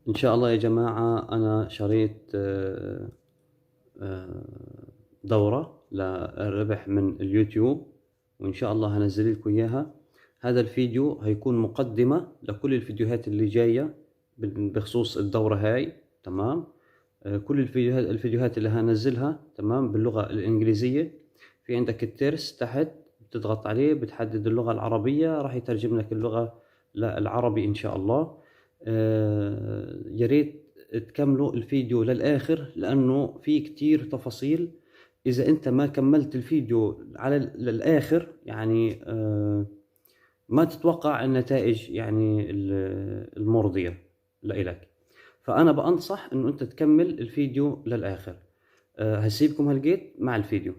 إن شاء الله يا جماعة أنا شريت دورة للربح من اليوتيوب، وإن شاء الله هنزل لكم إياها. هذا الفيديو هيكون مقدمة لكل الفيديوهات اللي جاية بخصوص الدورة هاي. تمام. كل الفيديوهات اللي هنزلها تمام باللغة الإنجليزية. في عندك الترس تحت بتضغط عليه بتحدد اللغة العربية، راح يترجم لك اللغة العربي إن شاء الله. يا ريت تكملوا الفيديو للآخر لأنه في كتير تفاصيل. إذا أنت ما كملت الفيديو للآخر يعني ما تتوقع النتائج يعني المرضية لإلك. فأنا بأنصح إنه أنت تكمل الفيديو للآخر. هسيبكم هالجيت مع الفيديو.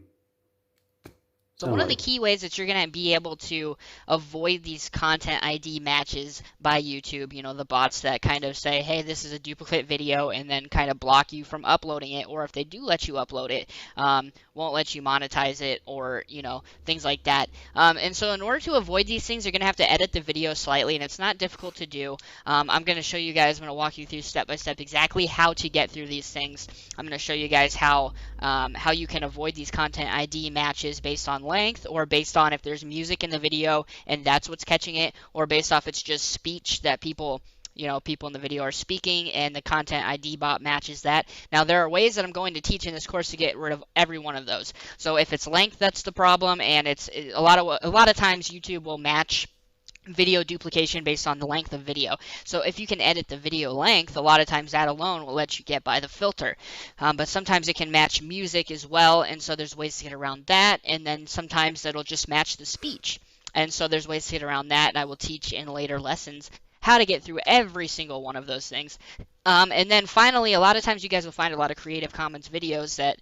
So one of the key ways that you're going to be able to avoid these content ID matches by YouTube, you know, the bots that kind of say, hey, this is a duplicate video, and then kind of block you from uploading it, or if they do let you upload it, won't let you monetize it, or, you know, things like that. And so in order to avoid these things, you're going to have to edit the video slightly, and it's not difficult to do. I'm going to show you guys, I'm going to walk you through step by step exactly how to get through these things. I'm going to show you guys how you can avoid these content ID matches based on length, or based on if there's music in the video and that's what's catching it, or based off it's just speech that people in the video are speaking and the content ID bot matches that. Now there are ways that I'm going to teach in this course to get rid of every one of those. So if it's length that's the problem, and it's a lot of times YouTube will match video duplication based on the length of video. So if you can edit the video length, a lot of times that alone will let you get by the filter. But sometimes it can match music as well, and so there's ways to get around that. And then sometimes it'll just match the speech, and so there's ways to get around that, and I will teach in later lessons how to get through every single one of those things. And then finally, a lot of times you guys will find a lot of Creative Commons videos that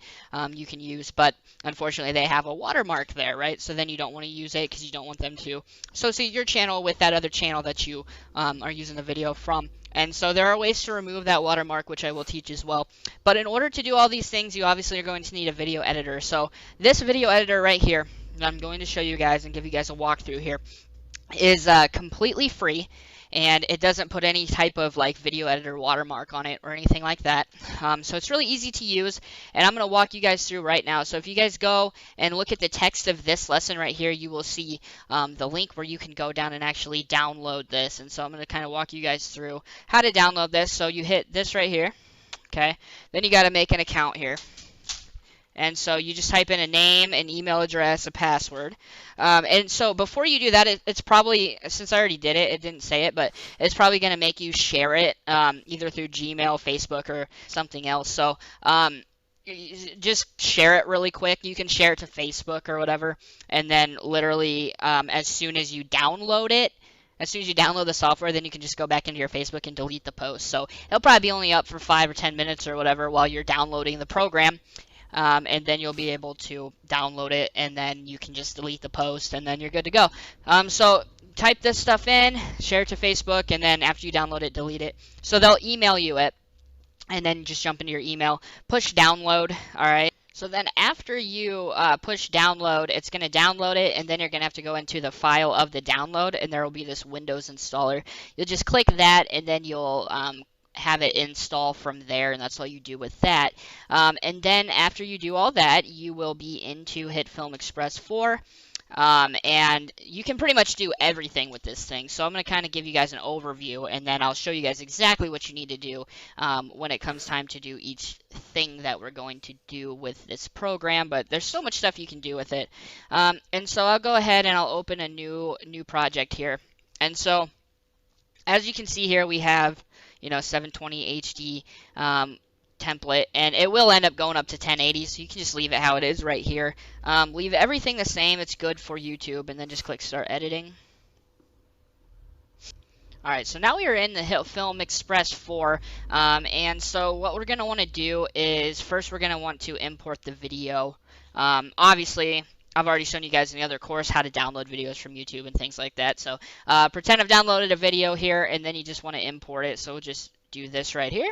you can use, but unfortunately they have a watermark there, right? So then you don't want to use it because you don't want them to associate your channel with that other channel that you are using the video from. And so there are ways to remove that watermark, which I will teach as well. But in order to do all these things, you obviously are going to need a video editor. So this video editor right here that I'm going to show you guys and give you guys a walkthrough here is completely free. And it doesn't put any type of like video editor watermark on it or anything like that. So it's really easy to use, and I'm going to walk you guys through right now. So if you guys go and look at the text of this lesson right here, you will see the link where you can go down and actually download this. And so I'm going to kind of walk you guys through how to download this. So you hit this right here, okay? Then you got to make an account here. And so you just type in a name, an email address, a password. And so before you do that, it's probably, since I already did it, it didn't say it, but it's probably going to make you share it either through Gmail, Facebook, or something else. So just share it really quick. You can share it to Facebook or whatever. And then literally as soon as you download it, as soon as you download the software, then you can just go back into your Facebook and delete the post. So it'll probably be only up for 5 or 10 minutes or whatever while you're downloading the program. And then you'll be able to download it, and then you can just delete the post, and then you're good to go. So type this stuff in, share it to Facebook, and then after you download it, delete it. So they'll email you it, and then just jump into your email, push download, all right? So then after you push download, it's going to download it, and then you're going to have to go into the file of the download, and there will be this Windows installer. You'll just click that, and then you'll have it install from there, and that's all you do with that. And then after you do all that, you will be into HitFilm Express 4. And you can pretty much do everything with this thing. So I'm going to kind of give you guys an overview, and then I'll show you guys exactly what you need to do when it comes time to do each thing that we're going to do with this program. But there's so much stuff you can do with it. And so I'll go ahead and I'll open a new project here. And so as you can see here, we have 720 HD template, and it will end up going up to 1080, so you can just leave it how it is right here. Leave everything the same. It's good for YouTube, and then just click Start Editing. Alright, so now we are in the HitFilm Express 4, and so what we're going to want to do is first we're going to want to import the video. Obviously, I've already shown you guys in the other course how to download videos from YouTube and things like that. So pretend I've downloaded a video here, and then you just want to import it. So we'll just do this right here.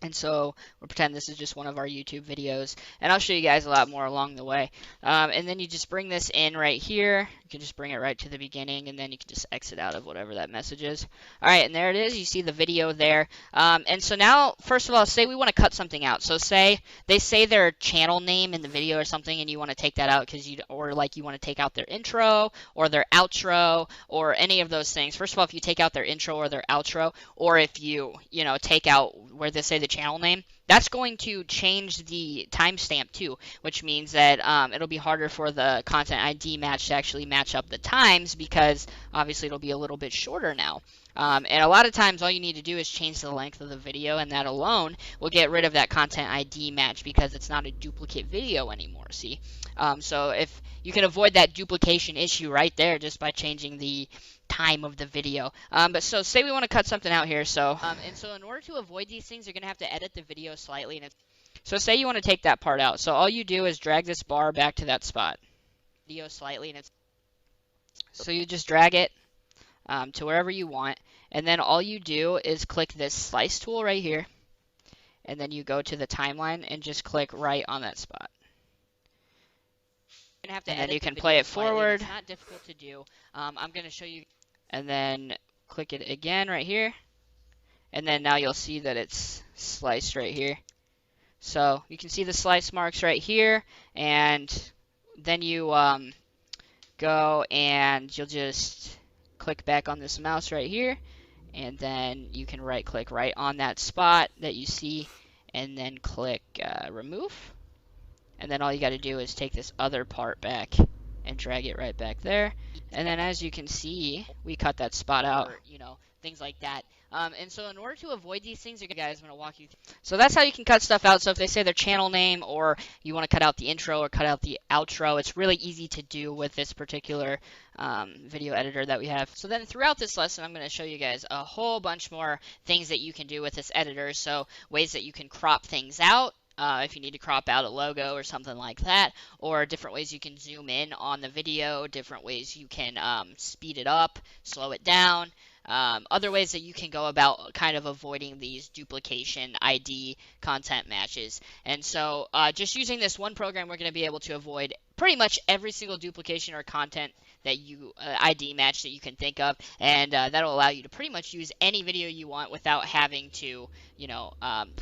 And so we'll pretend this is just one of our YouTube videos. And I'll show you guys a lot more along the way. And then you just bring this in right here, You can just bring it right to the beginning, and then you can just exit out of whatever that message is. All right, and there it is. You see the video there. And so now, first of all, say we want to cut something out. So say they say their channel name in the video or something, and you want to take that out because you want to take out their intro or their outro or any of those things. First of all, if you take out their intro or their outro, or if you take out where they say the channel name, that's going to change the timestamp too, which means that it'll be harder for the content ID match to actually match up the times, because obviously it'll be a little bit shorter now. And a lot of times all you need to do is change the length of the video, and that alone will get rid of that content ID match because it's not a duplicate video anymore, see? So if you can avoid that duplication issue right there just by changing the time of the video. But so say we want to cut something out here. So and so in order to avoid these things, you're going to have to edit the video slightly. So say you want to take that part out. So all you do is drag this bar back to that spot. Video slightly, and so you just drag it to wherever you want, and then all you do is click this slice tool right here, and then you go to the timeline and just click right on that spot. And then you can play it forward. It's not difficult to do. I'm going to show you, and then click it again right here, and then now you'll see that it's sliced right here. So you can see the slice marks right here, and then you go and you'll just click back on this mouse right here, and then you can right click right on that spot that you see, and then click remove. And then all you got to do is take this other part back and drag it right back there. And then as you can see, we cut that spot out, things like that. And so in order to avoid these things, guys, I'm going to walk you through. So that's how you can cut stuff out. So if they say their channel name, or you want to cut out the intro or cut out the outro, it's really easy to do with this particular video editor that we have. So then throughout this lesson, I'm going to show you guys a whole bunch more things that you can do with this editor. So ways that you can crop things out. If you need to crop out a logo or something like that, or different ways you can zoom in on the video, different ways you can speed it up, slow it down, other ways that you can go about kind of avoiding these duplication ID content matches. And so just using this one program, we're going to be able to avoid pretty much every single duplication or content that you ID match that you can think of, and that'll allow you to pretty much use any video you want without having to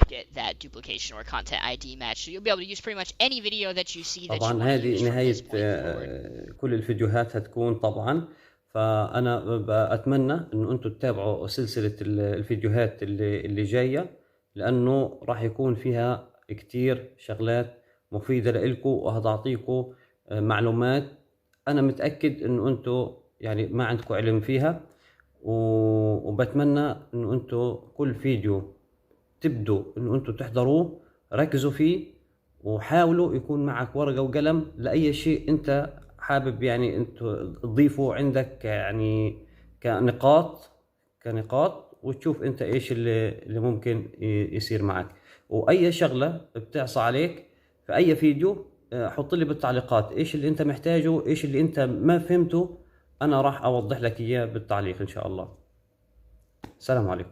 get that duplication or content ID match. So you'll be able to use pretty much any video that you see that you want to use from this point forward. كل الفيديوهات هتكون طبعا. فأنا أتمنى إنه أنتم تتابعوا سلسلة الفيديوهات اللي جاية، لأنه راح يكون فيها كتير شغلات مفيدة لإلكم، وهتعطيكم معلومات أنا متأكد إنه أنتم ما عندكم علم فيها. وبتمنى إنه أنتم كل فيديو تبدوا إنه أنتم تحضروه، ركزوا فيه، وحاولوا يكون معك ورقة وقلم لأي شيء أنت حابب أنتم تضيفوا عندك كنقاط، وتشوف أنت إيش اللي ممكن يصير معك. وأي شغلة بتعصى عليك في أي فيديو حط لي بالتعليقات إيش اللي أنت محتاجه، إيش اللي أنت ما فهمته، أنا راح أوضح لك إياه بالتعليق إن شاء الله. السلام عليكم.